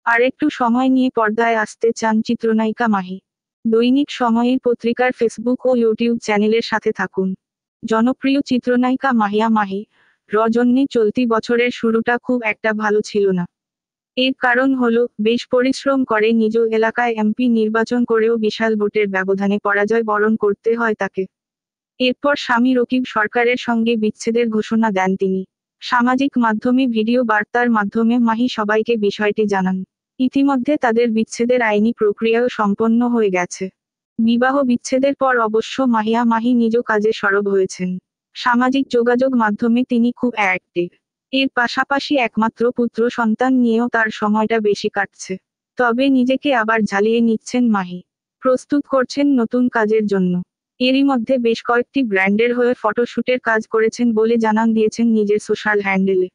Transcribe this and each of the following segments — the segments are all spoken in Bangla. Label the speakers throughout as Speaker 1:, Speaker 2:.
Speaker 1: আর একটু সময় নিয়ে পর্দায় আসতে চান চিত্রনায়িকা মাহি। দৈনিক সময়ের পত্রিকার ফেসবুক ও ইউটিউব চ্যানেলের সাথে থাকুন। জনপ্রিয় চিত্রনায়িকা মাহিয়া মাহি জন্যে চলতি বছরের শুরুটা খুব একটা ভালো ছিল না। এর কারণ হলো, বেশ পরিশ্রম করে নিজ এলাকায় এমপি নির্বাচন করেও বিশাল ভোটের ব্যবধানে পরাজয় বরণ করতে হয় তাকে। এরপর স্বামী রকিব সরকারের সঙ্গে বিচ্ছেদের ঘোষণা দেন তিনি। সামাজিক মাধ্যমে ভিডিও বার্তার মাধ্যমে মাহি সবাইকে বিষয়টি জানান। ইতিমধ্যে তাদের বিচ্ছেদের আইনি প্রক্রিয়াও সম্পন্ন হয়ে গেছে। বিবাহ বিচ্ছেদের পর অবশ্য মাহিয়া মাহি নিজ কাজে সরব হয়েছেন। সামাজিক যোগাযোগ মাধ্যমে তিনি খুব অ্যাক্টিভ। এর পাশাপাশি একমাত্র পুত্র সন্তান নিয়েও তার সময়টা বেশি কাটছে। তবে নিজেকে আবার ঝালিয়ে নিচ্ছেন মাহি। প্রস্তুত করছেন নতুন কাজের জন্য। এরই মধ্যে বেশ কয়েকটি ব্র্যান্ডের হয়ে ফটোশুটের কাজ করেছেন বলে জানান দিয়েছেন নিজের সোশ্যাল হ্যান্ডেলে।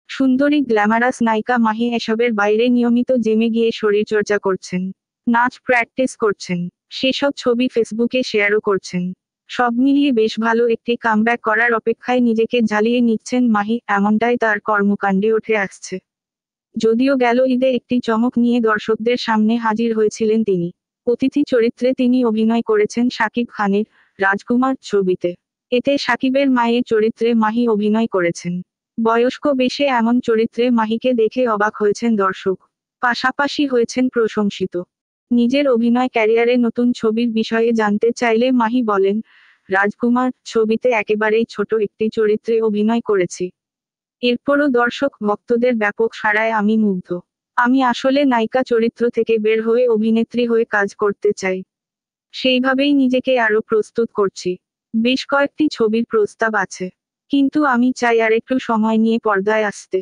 Speaker 1: সুন্দরী গ্ল্যামারাস নায়িকা মাহি এসবের বাইরে নিয়মিত জিমে গিয়ে শরীরচর্চা করছেন। নাচ প্র্যাকটিস করছেন। সেসব ছবি ফেসবুকে শেয়ারও করছেন। সব মিলিয়ে বেশ ভালো একটি কামব্যাক করার অপেক্ষায় নিজেকে ঝালিয়ে নিচ্ছেন মাহি, এমনটাই তার কর্মকাণ্ডে উঠে আসছে। যদিও গেল ঈদে একটি চমক নিয়ে দর্শকদের সামনে হাজির হয়েছিলেন তিনি। অতিথি চরিত্রে তিনি অভিনয় করেছেন শাকিব খানের রাজকুমার ছবিতে। এতে শাকিবের মায়ের চরিত্রে মাহি অভিনয় করেছেন। বয়স্ক বেশে এমন চরিত্রে মাহিকে দেখে অবাক হয়েছেন দর্শক। পাশাপাশি হয়েছেন প্রশংসিত। নিজের অভিনয় ক্যারিয়ারে নতুন ছবির বিষয়ে জানতে চাইলে মাহি বলেন, রাজকুমার ছবিতে একেবারেই ছোট একটি চরিত্রে অভিনয় করেছি। এরপরও দর্শক ভক্তদের ব্যাপক সাড়ায় আমি মুগ্ধ। আমি আসলে নায়িকা চরিত্র থেকে বের হয়ে অভিনেত্রী হয়ে কাজ করতে চাই। সেইভাবেই নিজেকে আরো প্রস্তুত করছি। বেশ কয়েকটি ছবির প্রস্তাব আছে। কিন্তু আমি চাই আরেকটু সময় নিয়ে পর্দায় আসতে।